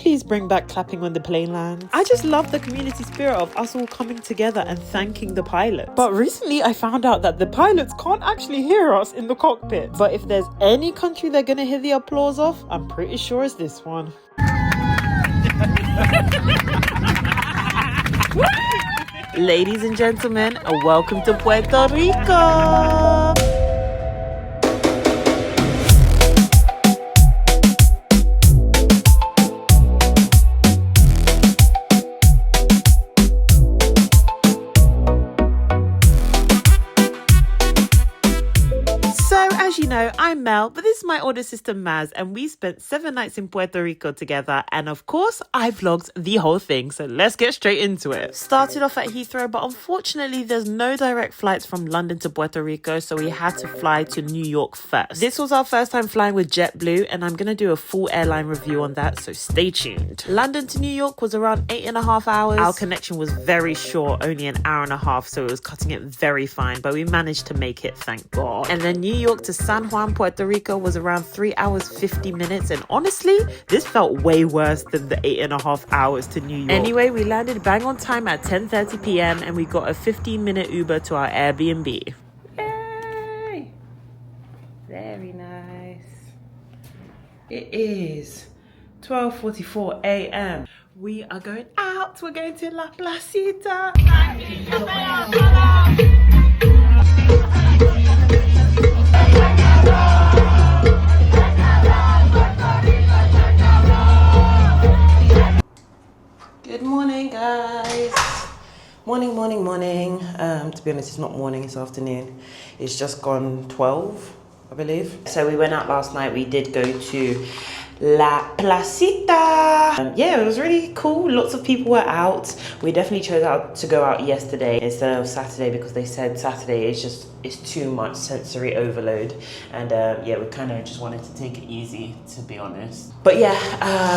please bring back clapping when the plane lands? I just love the community spirit of us all coming together and thanking the pilot. But recently I found out that the pilots can't actually hear us in the cockpit. But if there's any country they're gonna hear the applause of, I'm pretty sure it's this one. Ladies and gentlemen, welcome to Puerto Rico! As you know, I'm Mel, but this is my older sister Maz, and we spent 7 nights in Puerto Rico together, and of course, I vlogged the whole thing, so let's get straight into it. Started off at Heathrow, but unfortunately, there's no direct flights from London to Puerto Rico, so we had to fly to New York first. This was our first time flying with JetBlue, and I'm gonna do a full airline review on that, so stay tuned. London to New York was around 8.5 hours. Our connection was very short, only an hour and a half, so it was cutting it very fine, but we managed to make it, thank God. And then New York to San Juan, Puerto Rico was around 3 hours 50 minutes, and honestly this felt way worse than the 8.5 hours to New York. Anyway, we landed bang on time at 10:30 p.m. and we got a 15-minute Uber to our Airbnb. Yay! Very nice. It is 12:44 a.m. We are going out. We're going to La Placita. Good morning, guys. Morning. To be honest, it's not morning, it's afternoon. It's just gone 12, I believe. So we went out last night. We did go to La Placita. Yeah, it was really cool. Lots of people were out. We definitely chose to go out yesterday instead of Saturday because they said Saturday it's too much sensory overload, and yeah, we kind of just wanted to take it easy, to be honest. But yeah,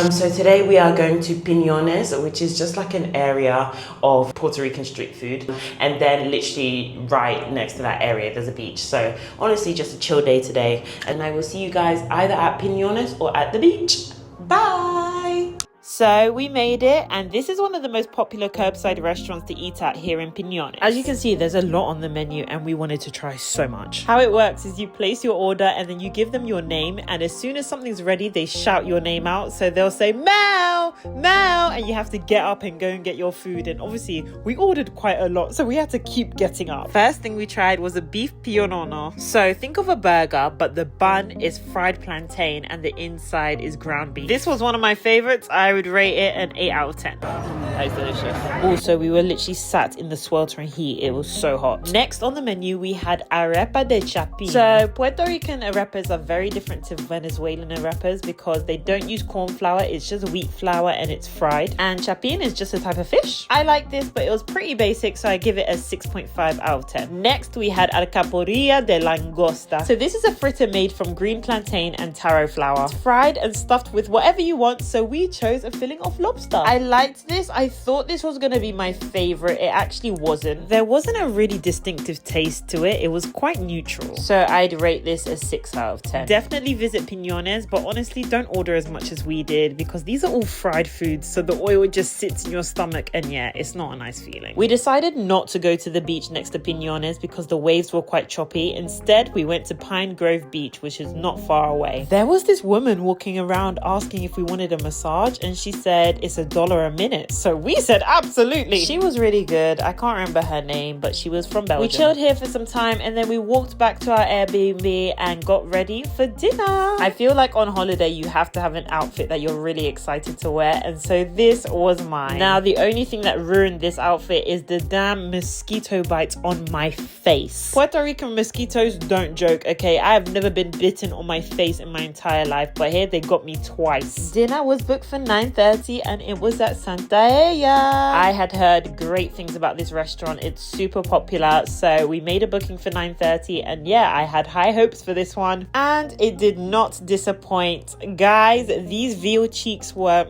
so today we are going to Piñones, which is just like an area of Puerto Rican street food, and then literally right next to that area there's a beach. So honestly, just a chill day today, and I will see you guys either at Piñones or at the beach. Bye. So we made it, and this is one of the most popular curbside restaurants to eat at here in Piñones. As you can see, there's a lot on the menu, and we wanted to try so much. How it works is you place your order and then you give them your name, and as soon as something's ready, they shout your name out. So they'll say Mel, Mel, and you have to get up and go and get your food. And obviously we ordered quite a lot, so we had to keep getting up. First thing we tried was a beef pionono. So think of a burger, but the bun is fried plantain and the inside is ground beef. This was one of my favorites. I would rate it an 8 out of 10. That is delicious. Also, we were literally sat in the sweltering heat. It was so hot. Next on the menu, we had arepa de chapin. So Puerto Rican arepas are very different to Venezuelan arepas because they don't use corn flour. It's just wheat flour and it's fried. And chapin is just a type of fish. I like this, but it was pretty basic, so I give it a 6.5 out of 10. Next, we had alcaporilla de langosta. So this is a fritter made from green plantain and taro flour. It's fried and stuffed with whatever you want, so we chose a filling of lobster. I liked this. I thought this was going to be my favorite. It actually wasn't. There wasn't a really distinctive taste to it. It was quite neutral. So I'd rate this a 6 out of 10. Definitely visit Piñones, but honestly, don't order as much as we did because these are all fried foods, so the oil just sits in your stomach, and yeah, it's not a nice feeling. We decided not to go to the beach next to Piñones because the waves were quite choppy. Instead, we went to Pine Grove Beach, which is not far away. There was this woman walking around asking if we wanted a massage, and she said it's $1 a minute. So we said absolutely. She was really good. I can't remember her name, but she was from Belgium. We chilled here for some time, and then we walked back to our Airbnb and got ready for dinner. I feel like on holiday you have to have an outfit that you're really excited to wear, and so this was mine. Now the only thing that ruined this outfit is the damn mosquito bites on my face. Puerto Rican mosquitoes don't joke, okay? I have never been bitten on my face in my entire life, but here they got me twice. Dinner was booked for 9:30 and it was at Santa paella. I had heard great things about this restaurant. It's super popular, so we made a booking for 9:30, and yeah, I had high hopes for this one, and it did not disappoint. Guys, these veal cheeks were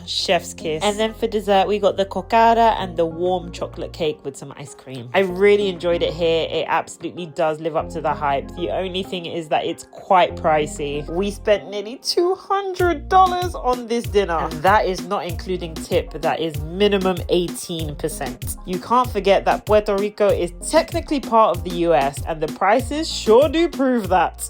chef's kiss. And then for dessert, we got the cocada and the warm chocolate cake with some ice cream. I really enjoyed it here. It absolutely does live up to the hype. The only thing is that it's quite pricey. We spent nearly $200 on this dinner, and that is not including tip. That is minimum 18%. You can't forget that Puerto Rico is technically part of the US, and the prices sure do prove that.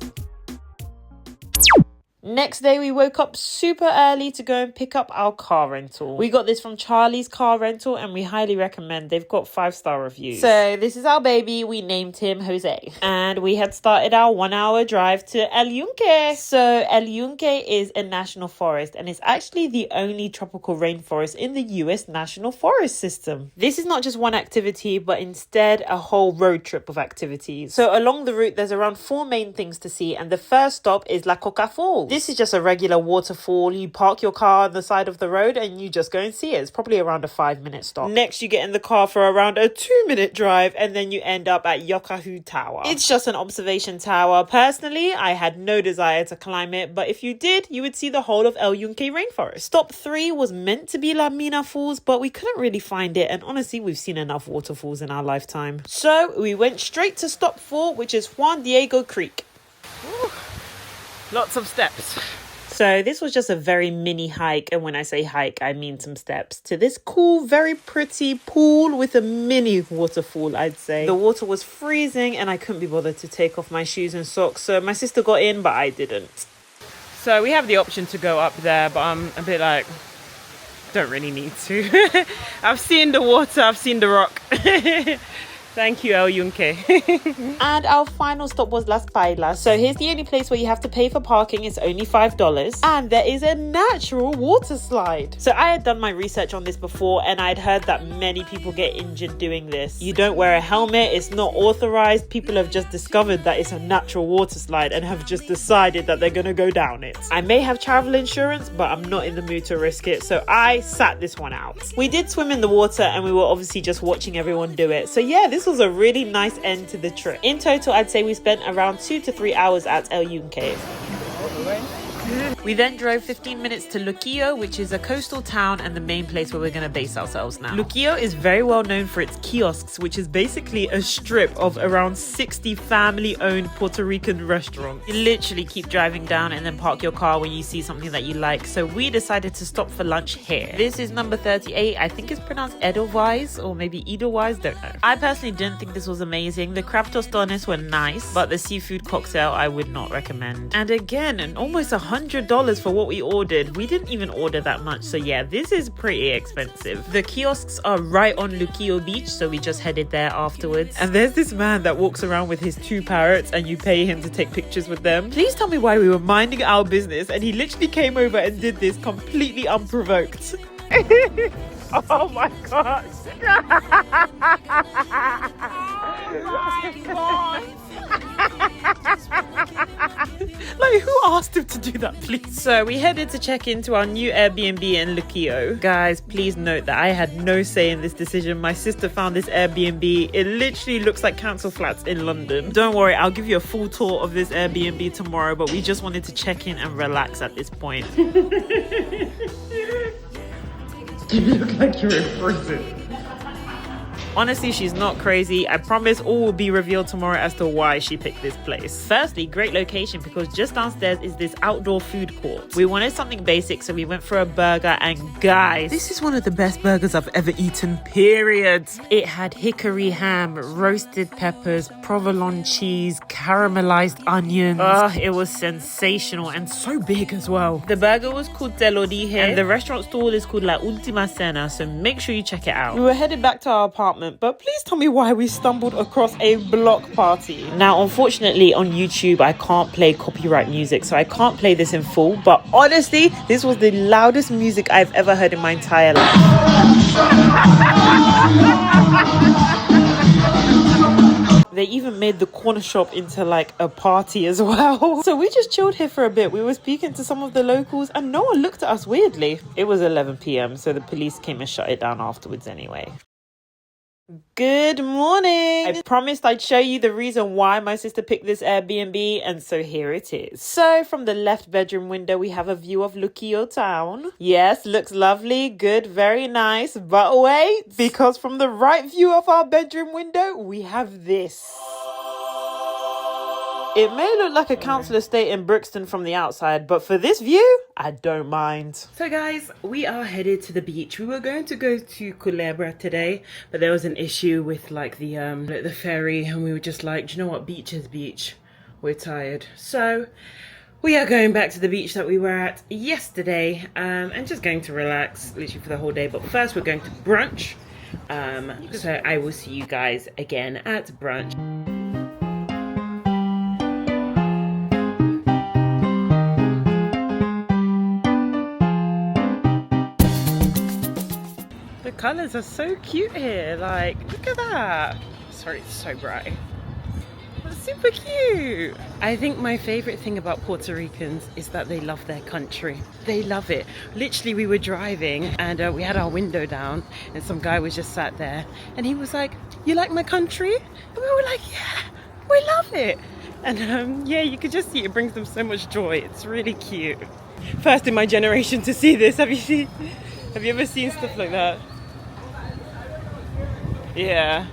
Next day, we woke up super early to go and pick up our car rental. We got this from Charlie's Car Rental, and we highly recommend. They've got 5-star reviews. So this is our baby. We named him Jose. And we had started our 1-hour drive to El Yunque. So El Yunque is a national forest, and it's actually the only tropical rainforest in the US National Forest System. This is not just one activity, but instead a whole road trip of activities. So along the route, there's around 4 main things to see, and the first stop is La Coca Falls. This is just a regular waterfall. You park your car on the side of the road and you just go and see it. It's probably around a 5-minute stop. Next, you get in the car for around a 2-minute drive, and then you end up at Yokahu Tower. It's just an observation tower. Personally, I had no desire to climb it, but if you did, you would see the whole of El Yunque rainforest. Stop 3 was meant to be La Mina Falls, but we couldn't really find it, and honestly, we've seen enough waterfalls in our lifetime. So we went straight to stop 4, which is Juan Diego Creek. Ooh. Lots of steps. So this was just a very mini hike, and when I say hike, I mean some steps, to this cool, very pretty pool with a mini waterfall, I'd say. The water was freezing and I couldn't be bothered to take off my shoes and socks, so my sister got in, but I didn't. So we have the option to go up there, but I'm a bit like, don't really need to. I've seen the water, I've seen the rock. Thank you, El Yunque. And our final stop was Las Pailas. So here's the only place where you have to pay for parking. It's only $5. And there is a natural water slide. So I had done my research on this before, and I'd heard that many people get injured doing this. You don't wear a helmet. It's not authorized. People have just discovered that it's a natural water slide and have just decided that they're going to go down it. I may have travel insurance, but I'm not in the mood to risk it. So I sat this one out. We did swim in the water, and we were obviously just watching everyone do it. So yeah, this was a really nice end to the trip. In total, I'd say we spent around 2 to 3 hours at El Yunque. We then drove 15 minutes to Luquillo, which is a coastal town and the main place where we're going to base ourselves now. Luquillo is very well known for its kiosks, which is basically a strip of around 60 family-owned Puerto Rican restaurants. You literally keep driving down and then park your car when you see something that you like. So we decided to stop for lunch here. This is number 38. I think it's pronounced Edelweiss or maybe Edelweiss, don't know. I personally didn't think this was amazing. The crab tostones were nice, but the seafood cocktail I would not recommend. And again, an almost $100 for what we ordered. We didn't even order that much, so yeah, this is pretty expensive. The kiosks are right on Luquillo Beach, so we just headed there afterwards. And there's this man that walks around with his 2 parrots, and you pay him to take pictures with them. Please tell me why we were minding our business and he literally came over and did this completely unprovoked. Oh my gosh. Oh my god. Like, who asked him to do that, please? So we headed to check into our new Airbnb in Luquillo. Guys, please note that I had no say in this decision. My sister found this Airbnb. It literally looks like council flats in London. Don't worry, I'll give you a full tour of this Airbnb tomorrow, but we just wanted to check in and relax at this point. You look like you're in prison. Honestly, she's not crazy. I promise all will be revealed tomorrow as to why she picked this place. Firstly, great location because just downstairs is this outdoor food court. We wanted something basic, so we went for a burger, and guys, this is one of the best burgers I've ever eaten, period. It had hickory ham, roasted peppers, provolone cheese, caramelized onions. It was sensational and so big as well. The burger was called Te Lo Dije, and the restaurant stall is called La Última Cena, so make sure you check it out. We were headed back to our apartment, but please tell me why we stumbled across a block party. Now, unfortunately, on YouTube, I can't play copyright music, so I can't play this in full, but honestly, this was the loudest music I've ever heard in my entire life. They even made the corner shop into like a party as well. So we just chilled here for a bit. We were speaking to some of the locals and no one looked at us weirdly. It was 11 p.m. so the police came and shut it down afterwards anyway. Good morning. I promised I'd show you the reason why my sister picked this Airbnb, and so here it is. So from the left bedroom window, we have a view of Luquillo town. Yes, looks lovely, good, very nice. But wait, because from the right view of our bedroom window, we have this. It may look like a council estate in Brixton from the outside, but for this view, I don't mind. So guys, we are headed to the beach. We were going to go to Culebra today, but there was an issue with like the ferry, and we were just like, do you know what, beach is beach. We're tired. So we are going back to the beach that we were at yesterday, and just going to relax literally for the whole day. But first we're going to brunch. So I will see you guys again at brunch. The colours are so cute here, like, look at that. Sorry, it's so bright. It's super cute. I think my favourite thing about Puerto Ricans is that they love their country. They love it. Literally, we were driving and we had our window down and some guy was just sat there and he was like, "You like my country?" And we were like, "Yeah, we love it." And yeah, you could just see it brings them so much joy. It's really cute. First in my generation to see this. Have you ever seen stuff like that? Yeah.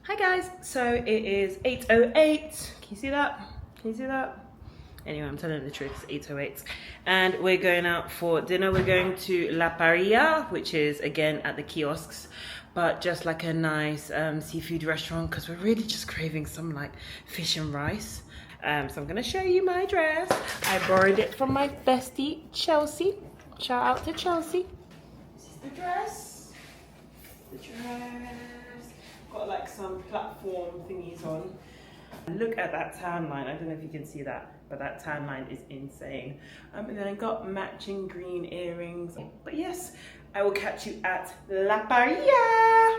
Hi guys, so it is 8:08. Can you see that? Can you see that? Anyway, I'm telling the truth, it's 8:08. And we're going out for dinner. We're going to La Parrilla, which is again at the Kiosks, but just like a nice seafood restaurant because we're really just craving some like fish and rice. So I'm gonna show you my dress. I borrowed it from my bestie, Chelsea. Shout out to Chelsea. This is the dress. The dress. Got like some platform thingies on. Look at that tan line. I don't know if you can see that, but that tan line is insane. And then I got matching green earrings. But yes, I will catch you at La Parrilla.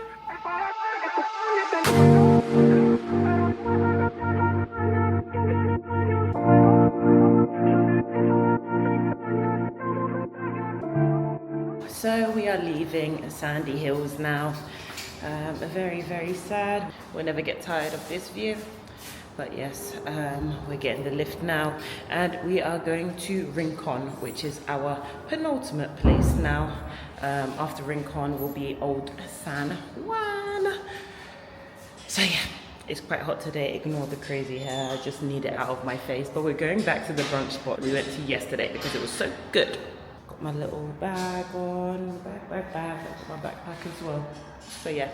So we are leaving Sandy Hills now. Very, very sad. We'll never get tired of this view. But yes, we're getting the lift now and we are going to Rincón, which is our penultimate place now. After Rincón will be old San Juan. So yeah, it's quite hot today. Ignore the crazy hair, I just need it out of my face. But we're going back to the brunch spot we went to yesterday because it was so good. Got my little bag on, bag. I've got my backpack as well. So yeah,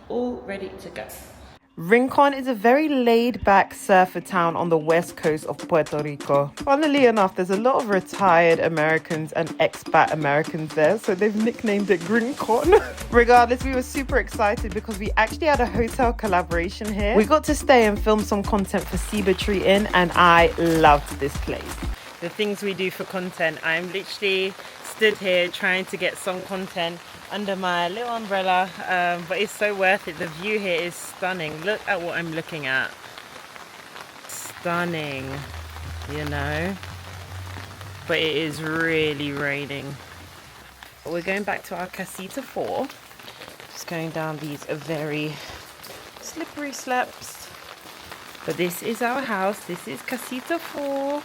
all ready to go. Rincón is a very laid-back surfer town on the west coast of Puerto Rico. Funnily enough, there's a lot of retired Americans and expat Americans there, so they've nicknamed it Rincón. Regardless, we were super excited because we actually had a hotel collaboration here. We got to stay and film some content for Ceiba Tree Inn, and I loved this place. The things we do for content, I'm literally stood here trying to get some content under my little umbrella, but it's so worth it. The view here is stunning. Look at what I'm looking at. Stunning, you know, but it is really raining. We're going back to our Casita 4, just going down these very slippery steps, but this is our house. This is Casita 4,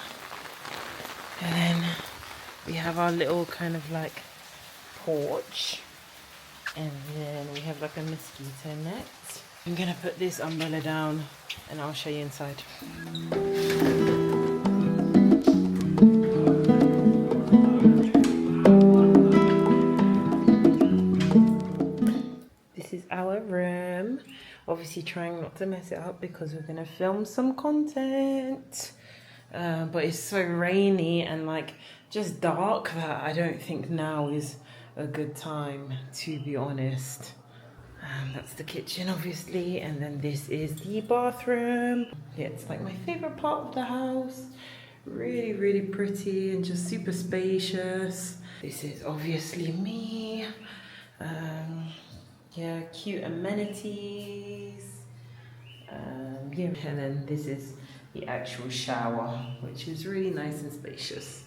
and then we have our little kind of like porch. And then we have like a mosquito net. I'm gonna put this umbrella down and I'll show you inside. This is our room. Obviously trying not to mess it up because we're gonna film some content. But it's so rainy and like just dark that I don't think now is a good time, to be honest. That's the kitchen, obviously, and then this is the bathroom. Yeah, it's like my favorite part of the house. Really, really pretty and just super spacious. This is obviously me. Yeah, cute amenities. Yeah, and then this is the actual shower, which is really nice and spacious.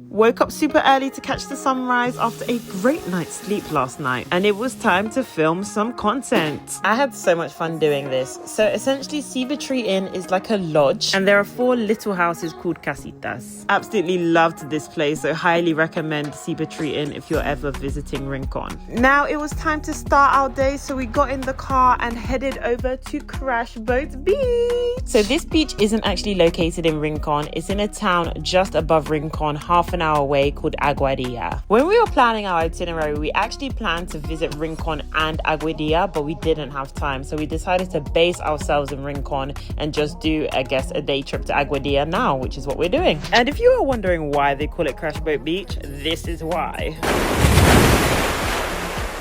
Woke up super early to catch the sunrise after a great night's sleep last night, and it was time to film some content. I had so much fun doing this. So essentially Ceiba Tree Inn is like a lodge, and there are 4 little houses called casitas. Absolutely loved this place, so highly recommend Ceiba Tree Inn if you're ever visiting Rincón. Now it was time to start our day, so we got in the car and headed over to Crash Boat Beach. So this beach isn't actually located in Rincón, it's in a town just above Rincón, half an hour away, called Aguadilla. When we were planning our itinerary, we actually planned to visit Rincón and Aguadilla, but we didn't have time, so we decided to base ourselves in Rincón and just do, I guess, a day trip to Aguadilla now, which is what we're doing. And if you are wondering why they call it Crash Boat Beach, this is why.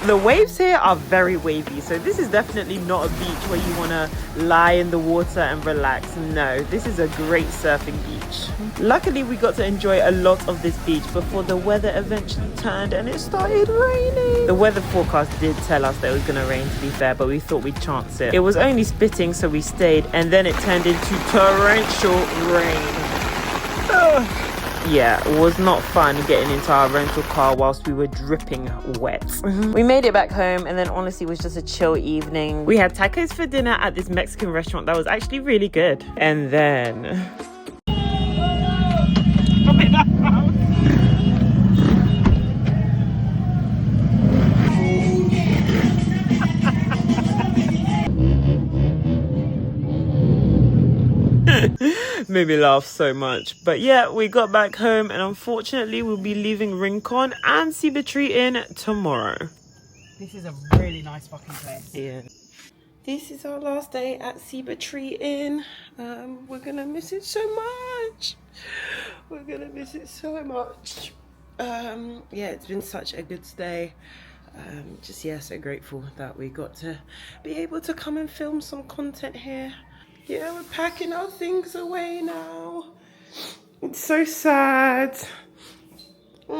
The waves here are very wavy, so this is definitely not a beach where you want to lie in the water and relax. No, this is a great surfing beach. Luckily, we got to enjoy a lot of this beach before the weather eventually turned and it started raining. The weather forecast did tell us that it was going to rain, to be fair, but we thought we'd chance it. It was only spitting, so we stayed, and then it turned into torrential rain. Ugh. Yeah, it was not fun getting into our rental car whilst we were dripping wet. We made it back home, and then honestly it was just a chill evening. We had tacos for dinner at this Mexican restaurant that was actually really good. And then... made me laugh so much. But yeah, we got back home, and unfortunately we'll be leaving Rincón and Ceiba Tree Inn tomorrow. This is a really nice fucking place. Yeah. This is our last day at Ceiba Tree Inn. We're gonna miss it so much. We're gonna miss it so much. Yeah, it's been such a good stay. Just yeah, so grateful that we got to be able to come and film some content here. Yeah, we're packing our things away now. It's so sad. But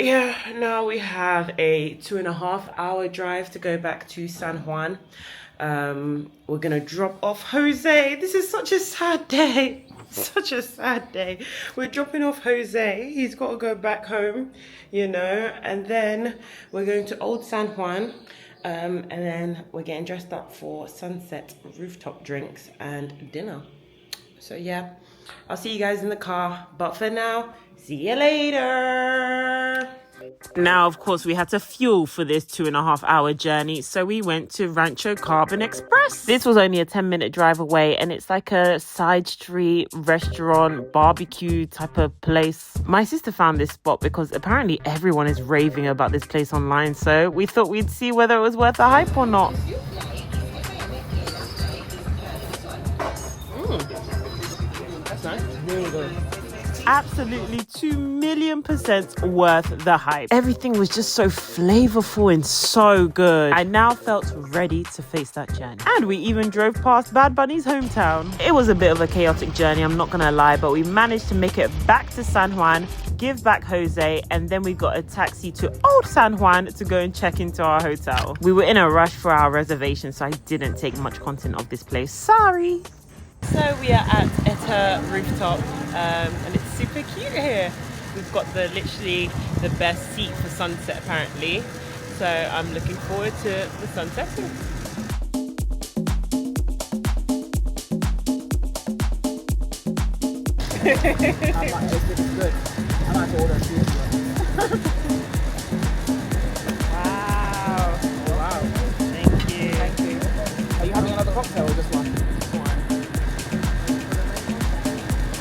yeah, now we have a 2.5-hour drive to go back to San Juan. We're gonna drop off Jose. This is such a sad day. Such a sad day. We're dropping off Jose. He's got to go back home, you know, and then we're going to Old San Juan. And then we're getting dressed up for sunset, rooftop drinks and dinner. So yeah, I'll see you guys in the car, but for now, see you later. Now, of course, we had to fuel for this 2.5-hour journey, so we went to Rancho Carbon Express. This was only a 10-minute drive away, and it's like a side street restaurant, barbecue type of place. My sister found this spot because apparently everyone is raving about this place online, so we thought we'd see whether it was worth the hype or not. That's nice. Really good. Absolutely 2,000,000% worth the hype. Everything was just so flavorful and so good. I now felt ready to face that journey. And we even drove past Bad Bunny's hometown. It was a bit of a chaotic journey, I'm not gonna lie, but we managed to make it back to San Juan, give back Jose, and then we got a taxi to Old San Juan to go and check into our hotel. We were in a rush for our reservation, so I didn't take much content of this place. Sorry. So we are at Etta Rooftop, and it's super cute here. We've got literally the best seat for sunset apparently. So I'm looking forward to the sunsetting. I'm like, this is good. I like to order a few. Wow. Oh, wow. Thank you. Thank you. Are you having another cocktail or just one?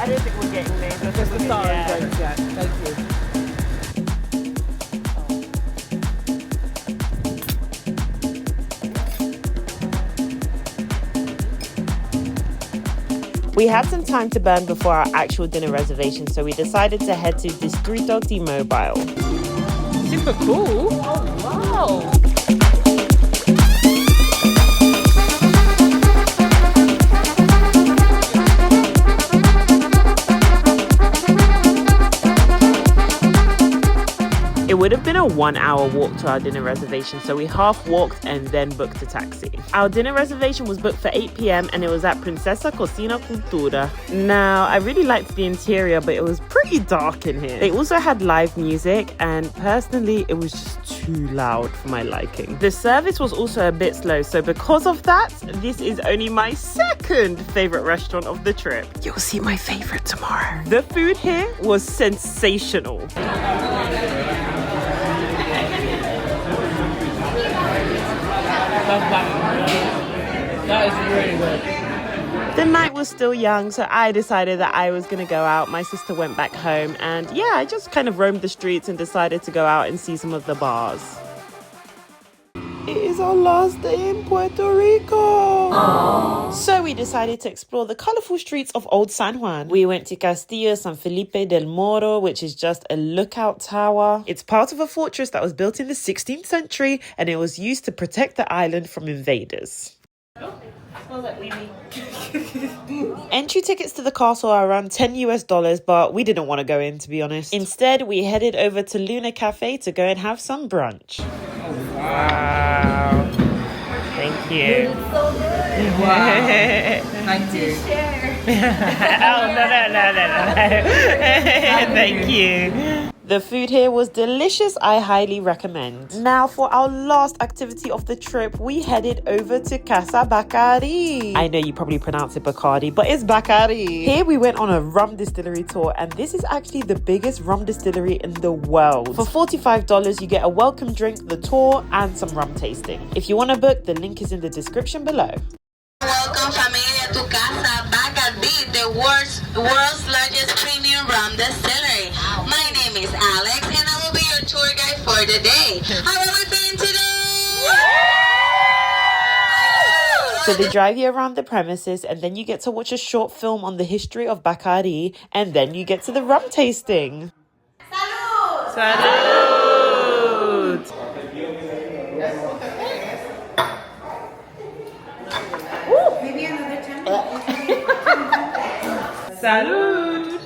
I don't think we're getting names. Just the star and drinks, yeah. Thank you. We had some time to burn before our actual dinner reservation, so we decided to head to Distrito T-Mobile. Super cool. Oh, wow. It would have been a 1 hour walk to our dinner reservation, so we half walked and then booked a taxi. Our dinner reservation was booked for 8 p.m. and it was at Princesa Cocina Cultura. Now, I really liked the interior, but it was pretty dark in here. They also had live music, and personally, it was just too loud for my liking. The service was also a bit slow, so because of that, this is only my second favorite restaurant of the trip. You'll see my favorite tomorrow. The food here was sensational. That is really good. The night was still young, so I decided that I was going to go out. My sister went back home, and yeah, I just kind of roamed the streets and decided to go out and see some of the bars. It is our last day in Puerto Rico. Aww. So we decided to explore the colorful streets of Old San Juan. We went to Castillo San Felipe del Moro, which is just a lookout tower. It's part of a fortress that was built in the 16th century, and it was used to protect the island from invaders. Oh, smells like wee-wee. Entry tickets to the castle are around $10 US, but we didn't want to go in, to be honest. Instead, we headed over to Luna Cafe to go and have some brunch. Wow. Thank you. So good. Wow. Thank you. Oh, no. Thank you. The food here was delicious. I highly recommend. Now for our last activity of the trip, we headed over to Casa Bacardí. I know you probably pronounce it Bacardí, but it's Bacardí. Here we went on a rum distillery tour, and this is actually the biggest rum distillery in the world. For $45, you get a welcome drink, the tour, and some rum tasting. If you want to book, the link is in the description below. Welcome familia to Casa Bacardí, the world's largest premium rum distillery. My name is Alex and I will be your tour guide for the day. How are we feeling today? So they drive you around the premises, and then you get to watch a short film on the history of Bacardí, and then you get to the rum tasting. Salud! Salud! Maybe another 10. Salud!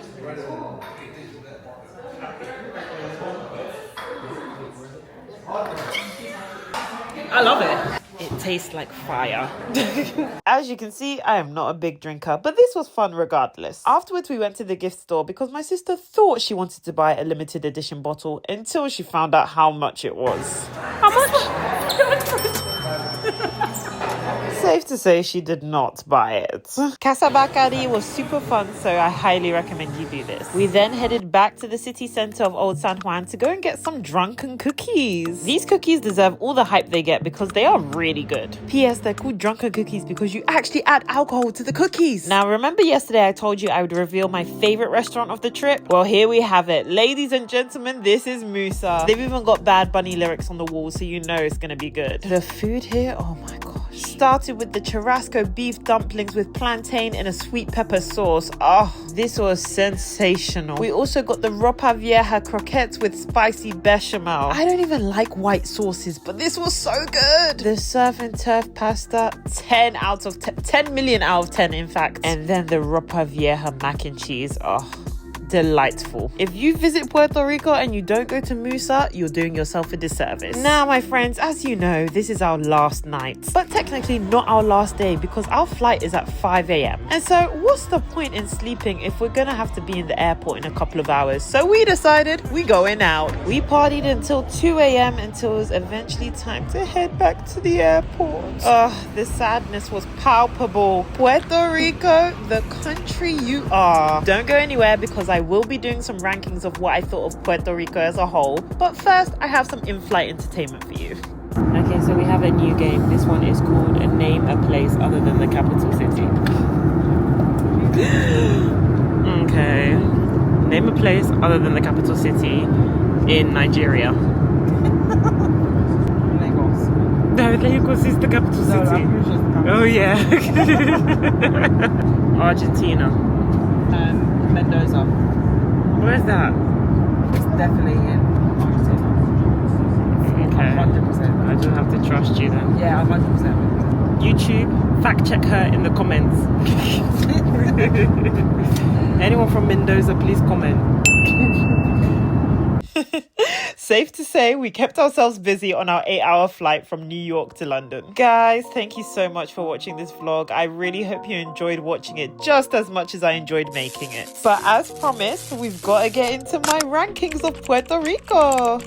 I love it. It tastes like fire. As you can see, I am not a big drinker, but this was fun regardless. Afterwards, we went to the gift store because my sister thought she wanted to buy a limited edition bottle until she found out how much it was. How much? Safe to say she did not buy it. Casa Bacardí was super fun, so I highly recommend you do this. We then headed back to the city center of Old San Juan to go and get some drunken cookies. These cookies deserve all the hype they get because they are really good. P.S. They're called drunken cookies because you actually add alcohol to the cookies. Now, remember yesterday I told you I would reveal my favorite restaurant of the trip? Well, here we have it. Ladies and gentlemen, this is Musa. They've even got Bad Bunny lyrics on the wall, so you know it's gonna be good. The food here, oh my gosh. Started with the churrasco beef dumplings with plantain and a sweet pepper sauce. Oh, this was sensational. We also got the ropa vieja croquettes with spicy bechamel. I don't even like white sauces, but this was so good. The surf and turf pasta, 10 million out of 10 in fact. And then the ropa vieja mac and cheese. Oh, delightful. If you visit Puerto Rico and you don't go to Musa, you're doing yourself a disservice. Now, my friends, as you know, this is our last night, but technically not our last day because our flight is at 5 a.m. And so what's the point in sleeping if we're gonna have to be in the airport in a couple of hours? So we decided we're going out. We partied until 2 a.m. until it was eventually time to head back to the airport. The sadness was palpable. Puerto Rico, the country you are. Don't go anywhere because I will be doing some rankings of what I thought of Puerto Rico as a whole. But first, I have some in-flight entertainment for you. Okay, so we have a new game. This one is called Name a Place Other Than the Capital City. Okay. Name a place other than the capital city in Nigeria. Lagos. No, Mexico's is the capital No, city. I'm pretty sure it's the Oh yeah. Argentina. Mendoza. Where's that? It's definitely in Argentina. Okay. 100%. I just have to trust you then. Yeah, 100%. YouTube, fact check her in the comments. Anyone from Mendoza, please comment. Safe to say, we kept ourselves busy on our 8-hour flight from New York to London. Guys, thank you so much for watching this vlog. I really hope you enjoyed watching it just as much as I enjoyed making it. But as promised, we've got to get into my rankings of Puerto Rico.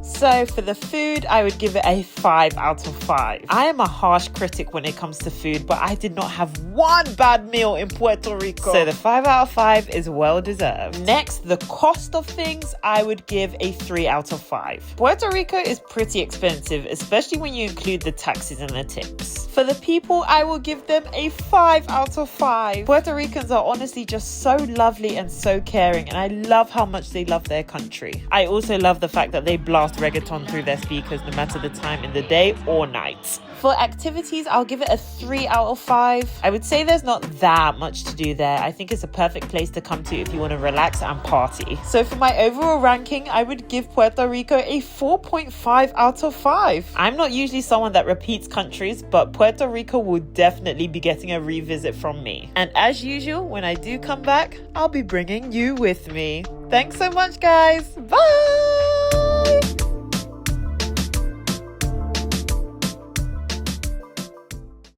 So for the food, I would give it a 5 out of 5. I am a harsh critic when it comes to food, but I did not have one bad meal in Puerto Rico. So the 5 out of 5 is well deserved. Next, the cost of things, I would give a 3 out of 5. Puerto Rico is pretty expensive, especially when you include the taxes and the tips. For the people, I will give them a 5 out of 5. Puerto Ricans are honestly just so lovely and so caring, and I love how much they love their country. I also love the fact that they blast reggaeton through their speakers no matter the time in the day or night. For activities, I'll give it a 3 out of 5. I would say there's not that much to do there. I think it's a perfect place to come to if you want to relax and party. So for my overall ranking, I would give Puerto Rico a 4.5 out of 5. I'm not usually someone that repeats countries, but Puerto Rico will definitely be getting a revisit from me. And as usual, when I do come back, I'll be bringing you with me. Thanks so much, guys. Bye!